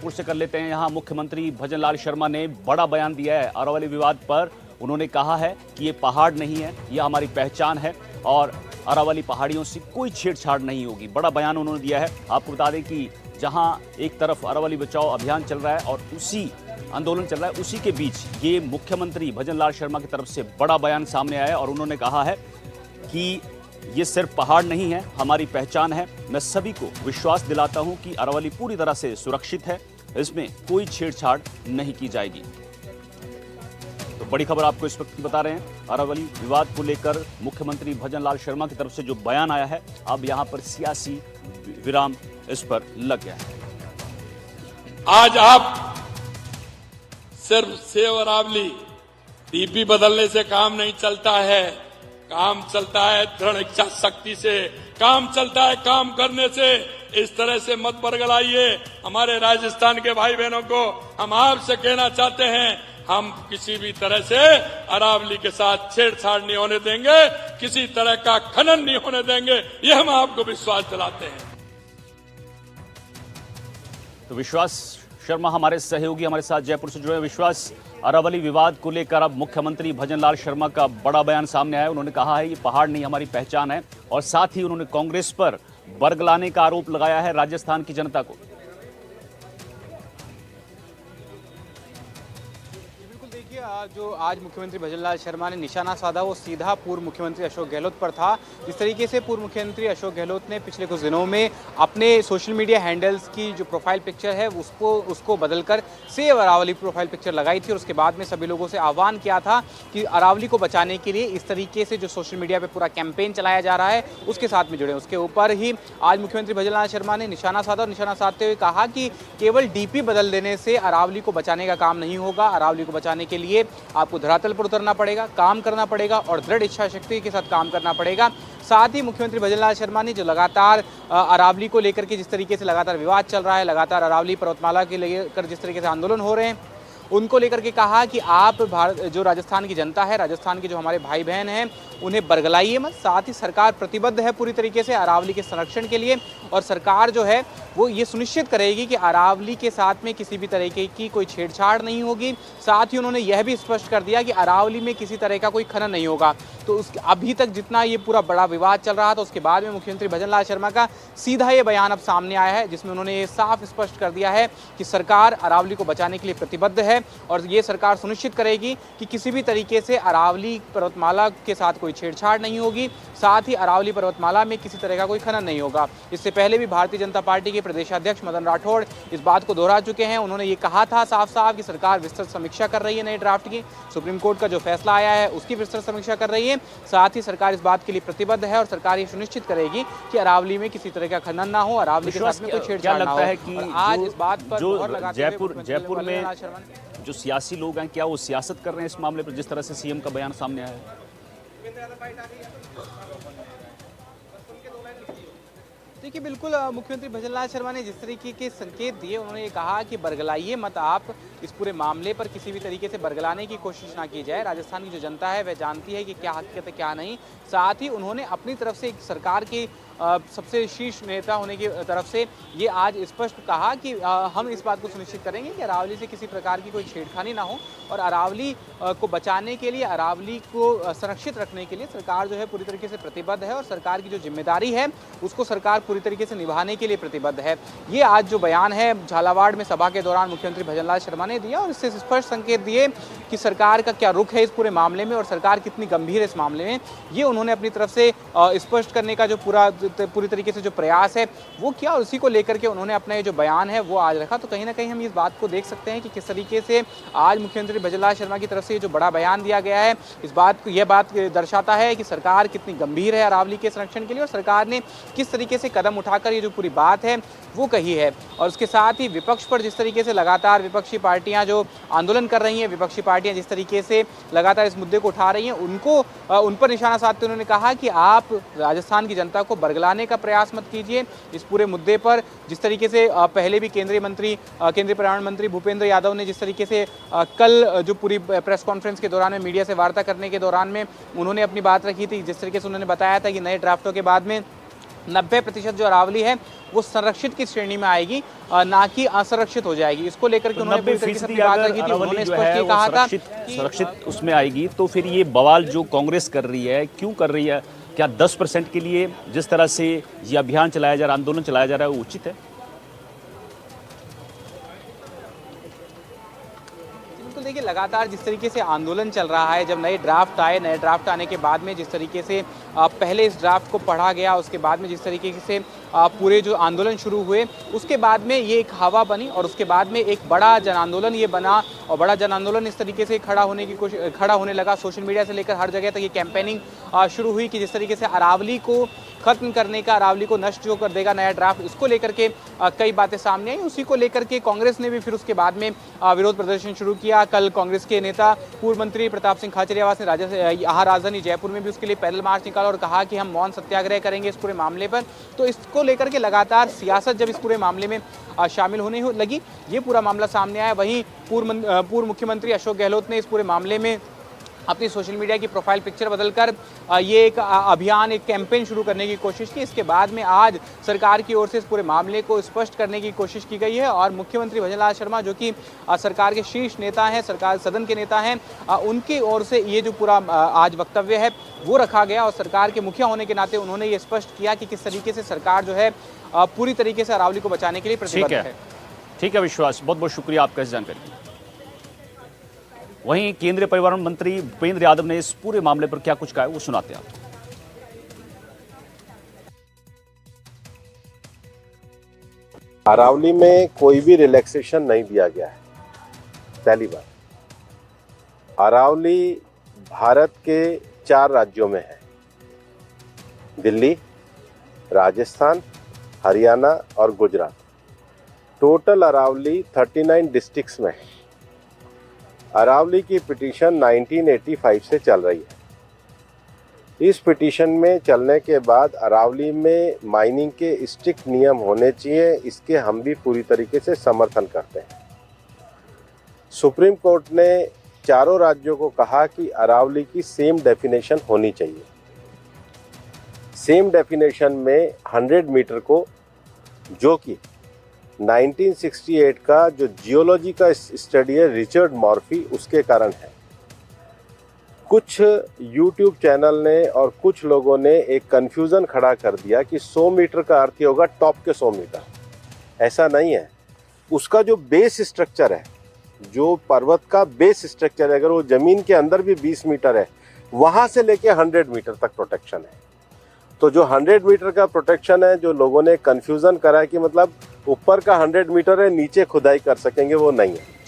जयपुर से कर लेते हैं। यहाँ मुख्यमंत्री भजनलाल शर्मा ने बड़ा बयान दिया है अरावली विवाद पर। उन्होंने कहा है कि ये पहाड़ नहीं है, ये हमारी पहचान है और अरावली पहाड़ियों से कोई छेड़छाड़ नहीं होगी। बड़ा बयान उन्होंने दिया है। आपको बता दें कि जहां एक तरफ अरावली बचाओ अभियान चल रहा है और उसी आंदोलन चल रहा है, उसी के बीच ये मुख्यमंत्री भजनलाल शर्मा की तरफ से बड़ा बयान सामने आया है और उन्होंने कहा है कि ये सिर्फ पहाड़ नहीं है, हमारी पहचान है। मैं सभी को विश्वास दिलाता हूं कि अरावली पूरी तरह से सुरक्षित है, इसमें कोई छेड़छाड़ नहीं की जाएगी। तो बड़ी खबर आपको इस वक्त बता रहे हैं। अरावली विवाद को लेकर मुख्यमंत्री भजनलाल शर्मा की तरफ से जो बयान आया है, अब यहां पर सियासी विराम इस पर लग गया है। आज आप सिर्फ सेव अरावली डीपी बदलने से काम नहीं चलता है, काम चलता है दृढ़ इच्छा शक्ति से, काम चलता है काम करने से। इस तरह से मत बरगलाइए हमारे राजस्थान के भाई बहनों को। हम आपसे कहना चाहते हैं, हम किसी भी तरह से अरावली के साथ छेड़छाड़ नहीं होने देंगे, किसी तरह का खनन नहीं होने देंगे, ये हम आपको विश्वास दिलाते हैं। तो विश्वास शर्मा हमारे सहयोगी हमारे साथ जयपुर से जुड़े। विश्वास, अरावली विवाद को लेकर अब मुख्यमंत्री भजनलाल शर्मा का बड़ा बयान सामने आया है। उन्होंने कहा है ये पहाड़ नहीं हमारी पहचान है और साथ ही उन्होंने कांग्रेस पर बरगलाने का आरोप लगाया है राजस्थान की जनता को। जो आज मुख्यमंत्री भजनलाल शर्मा ने निशाना साधा वो सीधा पूर्व मुख्यमंत्री अशोक गहलोत पर था। जिस तरीके से पूर्व मुख्यमंत्री अशोक गहलोत ने पिछले कुछ दिनों में अपने सोशल मीडिया हैंडल्स की जो प्रोफाइल पिक्चर है उसको बदलकर सेव अरावली प्रोफाइल पिक्चर लगाई थी और उसके बाद में सभी लोगों से आह्वान किया था कि अरावली को बचाने के लिए इस तरीके से जो सोशल मीडिया पर पूरा कैंपेन चलाया जा रहा है उसके साथ में जुड़े। उसके ऊपर ही आज मुख्यमंत्री भजनलाल शर्मा ने निशाना साधा और निशाना साधते हुए कहा कि केवल डीपी बदल देने से अरावली को बचाने का काम नहीं होगा। अरावली को बचाने के लिए आपको धरातल पर उतरना पड़ेगा, काम करना पड़ेगा और दृढ़ इच्छा शक्ति के साथ काम करना पड़ेगा। साथ ही मुख्यमंत्री भजनलाल शर्मा ने जो लगातार अरावली को लेकर के जिस तरीके से लगातार विवाद चल रहा है, लगातार अरावली पर्वतमाला के लेकर जिस तरीके से आंदोलन हो रहे हैं, उनको लेकर के कहा कि आप जो राजस्थान की जनता है, राजस्थान के जो हमारे भाई बहन हैं, उन्हें बरगलाइए मत। साथ ही सरकार प्रतिबद्ध है पूरी तरीके से अरावली के संरक्षण के लिए और सरकार जो है वो ये सुनिश्चित करेगी कि अरावली के साथ में किसी भी तरीके की कोई छेड़छाड़ नहीं होगी। साथ ही उन्होंने यह भी स्पष्ट कर दिया कि अरावली में किसी तरह का कोई खनन नहीं होगा। तो अभी तक जितना ये पूरा बड़ा विवाद चल रहा था, उसके बाद में मुख्यमंत्री भजनलाल शर्मा का सीधा ये बयान अब सामने आया है, जिसमें उन्होंने ये साफ स्पष्ट कर दिया है कि सरकार अरावली को बचाने के लिए प्रतिबद्ध है और ये सरकार सुनिश्चित करेगी कि किसी भी तरीके से अरावली पर्वतमाला के साथ कोई छेड़छाड़ नहीं होगी। साथ ही अरावली पर्वतमाला में किसी तरह का कोई खनन नहीं होगा। इससे पहले भी भारतीय जनता पार्टी के प्रदेशाध्यक्ष मदन राठौड़ इस बात को दोहरा चुके हैं। उन्होंने ये कहा था साफ साफ कि सरकार विस्तृत समीक्षा कर रही है नए ड्राफ्ट की, सुप्रीम कोर्ट का जो फैसला आया है उसकी विस्तृत समीक्षा कर रही है। साथ ही सरकार इस बात के लिए प्रतिबद्ध है और सरकार ये सुनिश्चित करेगी कि अरावली में किसी तरह का खनन ना हो, अरावली के साथ में कोई छेड़छाड़ ना हो। है कि आज इस बात पर जयपुर में जो सियासी लोग हैं, क्या वो सियासत कर रहे हैं इस मामले पर, जिस तरह से सीएम का बयान सामने आया है? देखिए, बिल्कुल मुख्यमंत्री भजनलाल शर्मा ने जिस तरीके के संकेत दिए, उन्होंने ये कहा कि बरगलाइए मत आप, इस पूरे मामले पर किसी भी तरीके से बरगलाने की कोशिश ना की जाए। राजस्थान की जो जनता है वह जानती है कि क्या हकीकत है क्या नहीं। साथ ही उन्होंने अपनी तरफ से एक सरकार की सबसे शीर्ष नेता होने की तरफ से ये आज स्पष्ट कहा कि हम इस बात को सुनिश्चित करेंगे कि अरावली से किसी प्रकार की कोई छेड़खानी ना हो और अरावली को बचाने के लिए, अरावली को संरक्षित रखने के लिए सरकार जो है पूरी तरीके से प्रतिबद्ध है और सरकार की जो जिम्मेदारी है उसको सरकार पूरी तरीके से निभाने के लिए प्रतिबद्ध है। ये आज जो बयान है झालावाड़ में सभा के दौरान मुख्यमंत्री भजनलाल शर्मा ने दिया और इससे स्पष्ट संकेत दिए कि सरकार का क्या रुख है इस पूरे मामले में और सरकार कितनी गंभीर है इस मामले में। ये उन्होंने अपनी तरफ से स्पष्ट करने का जो पूरी तरीके से जो प्रयास है वो किया और उसी को लेकर के उन्होंने अपना ये जो बयान है वो आज रखा। तो कहीं ना कहीं हम इस बात को देख सकते हैं कि किस तरीके से आज मुख्यमंत्री भजनलाल शर्मा की तरफ से ये जो बड़ा बयान दिया गया है, इस बात को, यह बात दर्शाता है कि सरकार कितनी गंभीर है अरावली के संरक्षण के लिए और सरकार ने किस तरीके से कदम उठाकर ये जो पूरी बात है वो कही है। और उसके साथ ही विपक्ष पर जिस तरीके से लगातार विपक्षी पार्टियां जो आंदोलन कर रही हैं, विपक्षी पार्टियां जिस तरीके से लगातार इस मुद्दे को उठा रही हैं, उन पर निशाना साधते उन्होंने कहा कि आप राजस्थान की जनता को बरगलाने का प्रयास मत कीजिए। इस पूरे मुद्दे पर जिस तरीके से पहले भी केंद्रीय पर्यावरण मंत्री भूपेंद्र यादव ने जिस तरीके से कल जो पूरी प्रेस कॉन्फ्रेंस के दौरान में मीडिया से वार्ता करने के दौरान में उन्होंने अपनी बात रखी थी, जिस तरीके से उन्होंने बताया था कि नए ड्राफ्टों के बाद में 90% जो अरावली है वो संरक्षित की श्रेणी में आएगी, ना कि असंरक्षित हो जाएगी। इसको लेकर के उन्होंने पूरी तरीके से अपनी बात रखी थी। उन्होंने स्पष्ट ये कहा था कि संरक्षित उसमें आएगी, तो फिर ये बवाल जो कांग्रेस कर रही है, क्यों कर रही है? क्या 10% के लिए जिस तरह से ये अभियान चलाया जा रहा है, आंदोलन चलाया जा रहा है, वो उचित है? बिल्कुल, देखिए लगातार जिस तरीके से आंदोलन चल रहा है, जब नए ड्राफ्ट आने के बाद में जिस तरीके से पहले इस ड्राफ्ट को पढ़ा गया, उसके बाद में जिस तरीके से पूरे जो आंदोलन शुरू हुए, उसके बाद में ये एक हवा बनी और उसके बाद में एक बड़ा जन आंदोलन ये बना और बड़ा जन आंदोलन इस तरीके से खड़ा होने लगा। सोशल मीडिया से लेकर हर जगह तक ये कैंपेनिंग शुरू हुई कि जिस तरीके से अरावली को खत्म करने का, अरावली को नष्ट जो कर देगा नया ड्राफ्ट, इसको लेकर के कई बातें सामने आई। उसी को लेकर के कांग्रेस ने भी फिर उसके बाद में विरोध प्रदर्शन शुरू किया। कल कांग्रेस के नेता पूर्व मंत्री प्रताप सिंह खाचरियावास ने यहाँ राजधानी जयपुर में भी उसके लिए पैदल मार्च निकाला और कहा कि हम मौन सत्याग्रह करेंगे इस पूरे मामले पर। तो इसको लेकर के लगातार सियासत जब इस पूरे मामले में शामिल होने लगी, ये पूरा मामला सामने आया। वहीं पूर्व मुख्यमंत्री अशोक गहलोत ने इस पूरे मामले में अपनी सोशल मीडिया की प्रोफाइल पिक्चर बदलकर ये एक अभियान, एक कैंपेन शुरू करने की कोशिश की। इसके बाद में आज सरकार की ओर से इस पूरे मामले को स्पष्ट करने की कोशिश की गई है और मुख्यमंत्री भजनलाल शर्मा, जो कि सरकार के शीर्ष नेता हैं, सरकार सदन के नेता हैं, उनकी ओर से ये जो पूरा आज वक्तव्य है वो रखा गया और सरकार के मुखिया होने के नाते उन्होंने ये स्पष्ट किया कि किस तरीके से सरकार जो है पूरी तरीके से अरावली को बचाने के लिए प्रतिबद्ध है। ठीक है विश्वास, बहुत बहुत शुक्रिया आपका इस जानकारी। वहीं केंद्रीय पर्यावरण मंत्री भूपेंद्र यादव ने इस पूरे मामले पर क्या कुछ कहा है वो सुनाते हैं आपको। अरावली में कोई भी रिलैक्सेशन नहीं दिया गया है। पहली बात, अरावली भारत के 4 राज्यों में है, दिल्ली, राजस्थान, हरियाणा और गुजरात। टोटल अरावली 39 डिस्ट्रिक्ट्स में है। अरावली की पिटीशन 1985 से चल रही है। इस पिटीशन में चलने के बाद अरावली में माइनिंग के स्ट्रिक्ट नियम होने चाहिए, इसके हम भी पूरी तरीके से समर्थन करते हैं। सुप्रीम कोर्ट ने चारों राज्यों को कहा कि अरावली की सेम डेफिनेशन होनी चाहिए। सेम डेफिनेशन में 100 मीटर को, जो कि 1968 का जो जियोलॉजी का स्टडी है रिचर्ड मॉर्फी, उसके कारण है। कुछ यूट्यूब चैनल ने और कुछ लोगों ने एक कंफ्यूजन खड़ा कर दिया कि 100 मीटर का अर्थ होगा टॉप के 100 मीटर। ऐसा नहीं है। उसका जो बेस स्ट्रक्चर है, जो पर्वत का बेस स्ट्रक्चर है, अगर वो जमीन के अंदर भी 20 मीटर है, वहां से लेके 100 मीटर तक प्रोटेक्शन है। तो जो 100 मीटर का प्रोटेक्शन है, जो लोगों ने कंफ्यूजन करा है कि मतलब ऊपर का 100 मीटर है, नीचे खुदाई कर सकेंगे, वो नहीं है।